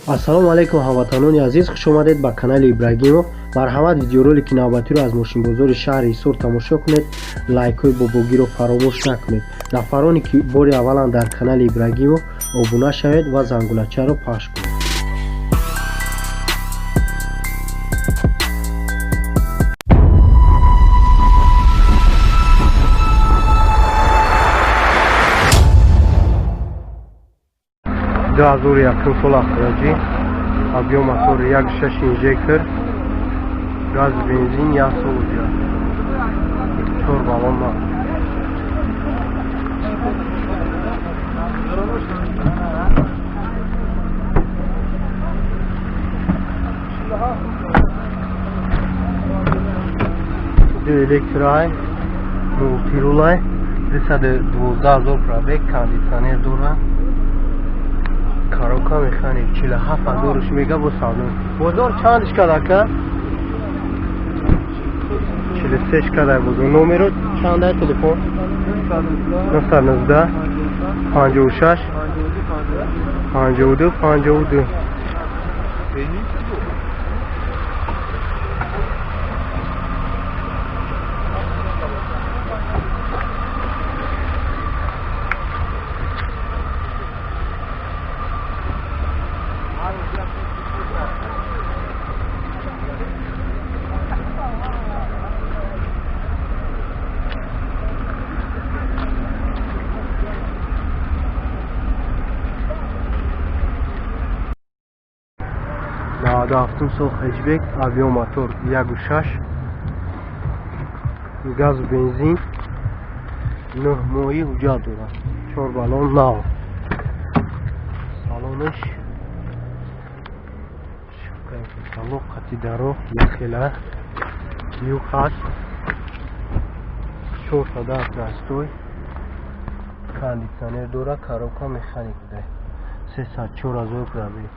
ассалому алайкум ҳамватанони азиз, хуш омадед ба канали Ибрагимов. Марҳамат, видеоролики навбатиро аз мошинбозори шаҳри Ҳисор тамошо кунед. лайкҳои бобогиро фаромӯш накунед. нафароне ки бори авваланд дар канали Ибрагимов, обуна шавед ва зангулачаро пахш кунед. Газури якум сол ахроҷӣ, объем мотори 1.6 инжектор, газ бензин 1 сол уҷа, 4 баллон ма. Электрай, мултирулай, 312,000 пробег, кондитсионер дора. Коробка механик 47,000 мега бо савдо. Бозор чандиш кадака? 46 кадай бозор. Номеро чандай телефон? 919 56 52 52. Дафтум сол хеҷбек, авио мотор 1.6, газ бензин 9 моҳӣ ҳуҷҷат дорад, 4 баллон нав. салонаш салон қати даро яхела юк ҳаст, 4 та даст дастой, кондитсионер дорад, коробка механик буда, 304,000 пробег.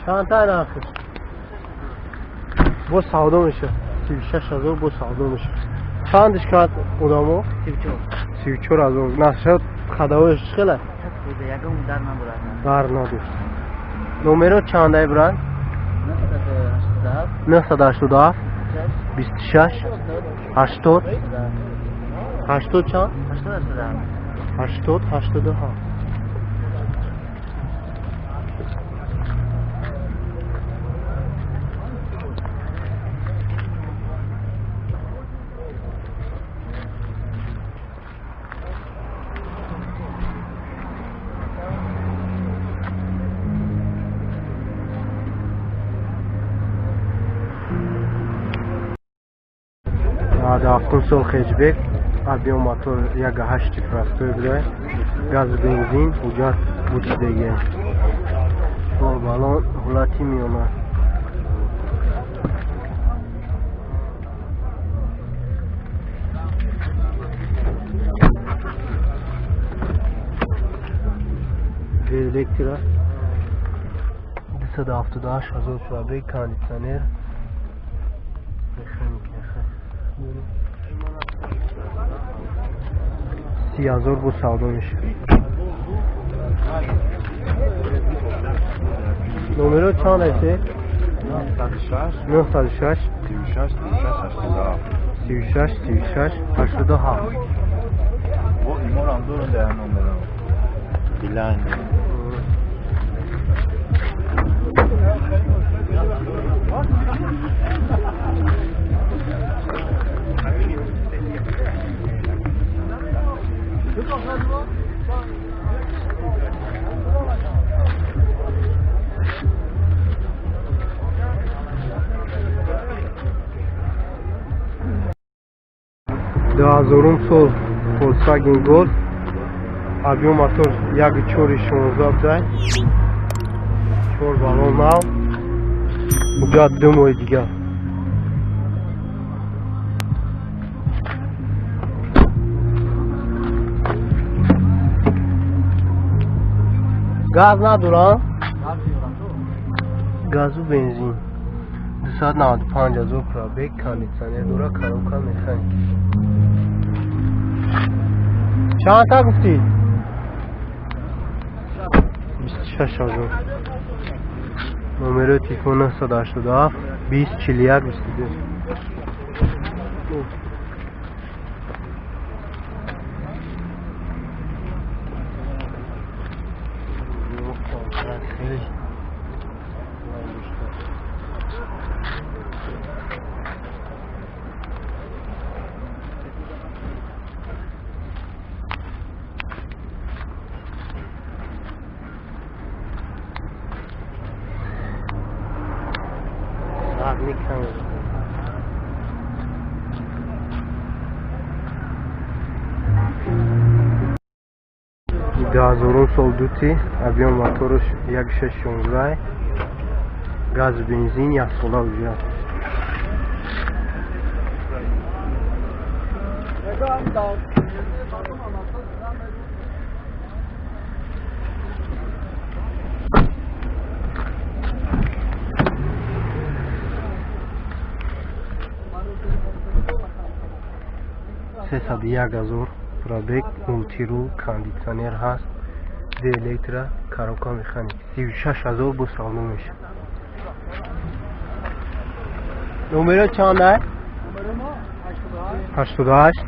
چند تا نخیر با سودا میشه 36,000 با سودا میشه. چندش کرد اونامو 34,000 نشد خداوش خیلی در نداشت. نمره چنده برند 987 26 80 80 چند 80 82. Дафтум сол хеҷбек, объем мотор 1.8 простой буда, газ бензин ҳуҷҷат буди дега, 4 баллон ҳолати меомад. электро 278,000 пробег, кондитсионер механик 30,000 бо савдо меша. номеро чанд аст? 966 36 36 87. Bu imam durun değer numara. Bilen. Дуҳазорум сол Volkswagen Golf, объем мотор 1.4 буда, 4 баллон нав, ҳуҷҷат 2 моҳи дигар. газ надорам? газу бензин 295,000 пробег, кондитсионер дорад, коробка механик. چند تا گفتید؟ 26,000. номеро телефон 987 20 41 22. Дазорум сол дути авион моторуш 1.616 газ бензин 1 сола уҷра. سیصد یک هزار پرابیک مولتیرول کاندیسیونر هست دی الکترا کاروکا مکانیک 36,000 با سالون میشه. نمره چنده؟ 88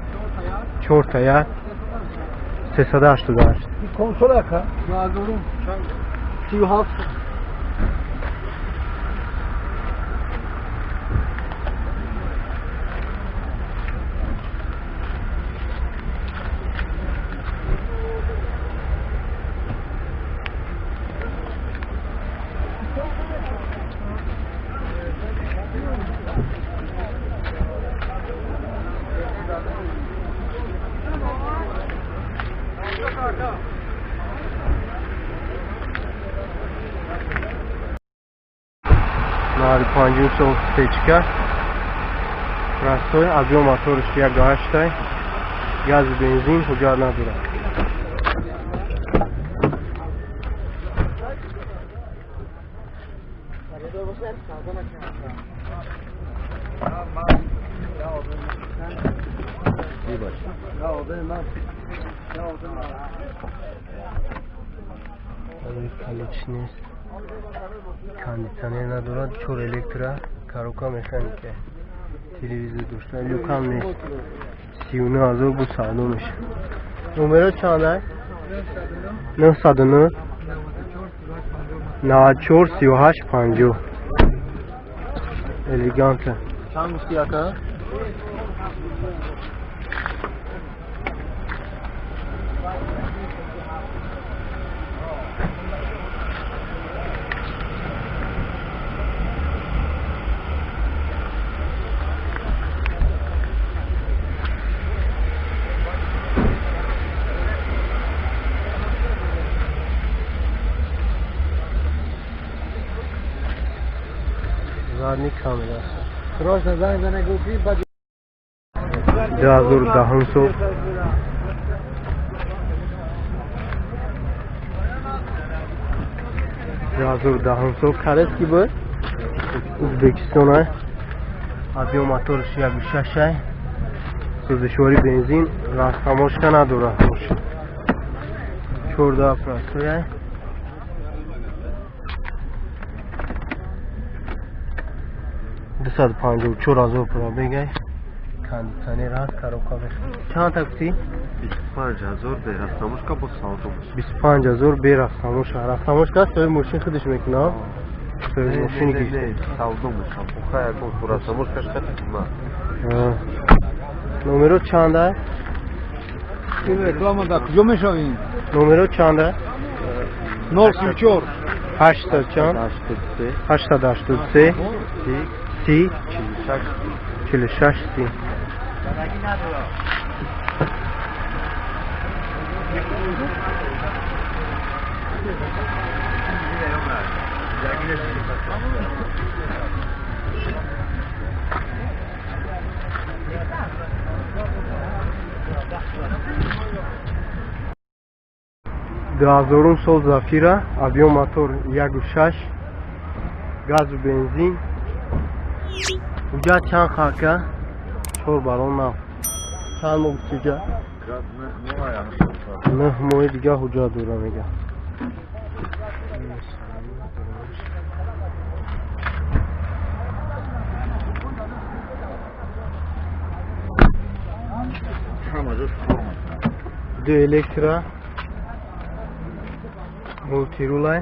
41 388. کنسول اکا دازورم 37 نهاری 500 стечка простой объем моториш 1.8 газ бензин ҳуҷҷат надорад. Количность кондиционер надорад 4 электро коробка механика телевизор дошта люкам нест 39,000 бу салониш. номеро чанда 909 94 38 50 элеганта چند گفتی اکا؟ задни камера کراش نزنی زنه گفتی بعد 1200 корейский бо Узбекистон объем моториш 1.6 сӯзишвори бензин растамошка надорад. 14 простой 254,000 пробег кондиционер ҳаст коробка механика. чанд такси 25,000 берастамошка бо салон. 25,000 берастамошка. растамошка соҳиби мошин худаш мекунад. соҳиби мошини гирифта салон мешам. Бухай ягон растамошка шат ма. номеро чанд аст? این реклама да کجا میشویم؟ номеро чанд аст? 034 800 чанд 883 30 46 30. دوازدهم سال زافیرا объем мотор 1.6 газ و бензин ҳуҷҷат чанд хака 4 балон нав чанд моҳ ҳуҷҷат 9 моҳи дигар ҳуҷҷат дора мега دو الکترا مولتی رولای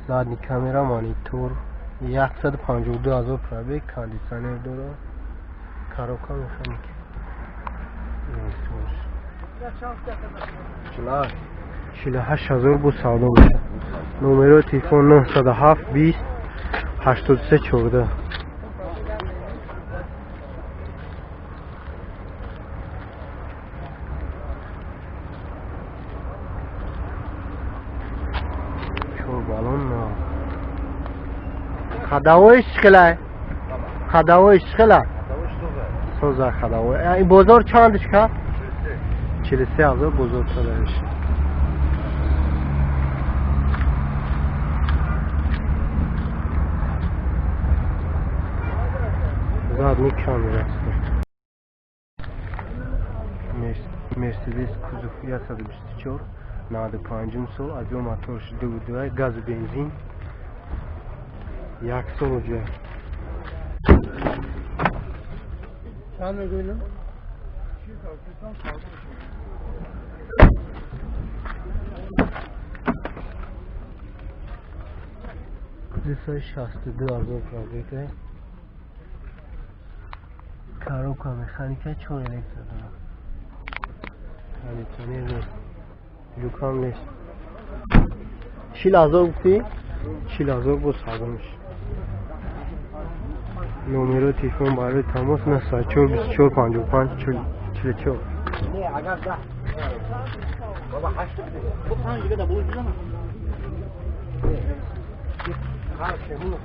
задний камера монитор 152000 пробег кондиционер дорад коробка механик 48000 бу савдо мешад номерои телефон 907 20 83 14 خداویش خلای خداویش خلا سوزا خداوی این بازار چندش که 43000 بازار شدهش задний камера است مرسدس کوزوف 124 95 سال از اون موتورش دو گاز و بنزین یک سال جای چند میگوینم؟ کلیسای 62000 پرابیته کاروکا مکانیکه چون الکتر دارم کالیتونیر نیست لوکام نیست 40000 گفتی؟ 40000 بود سادمش نمره تلفن برای تماس 904 24 55 44 نه اگر ده بابا 8 خب هم دیگه ده بود بزنم خاصه مو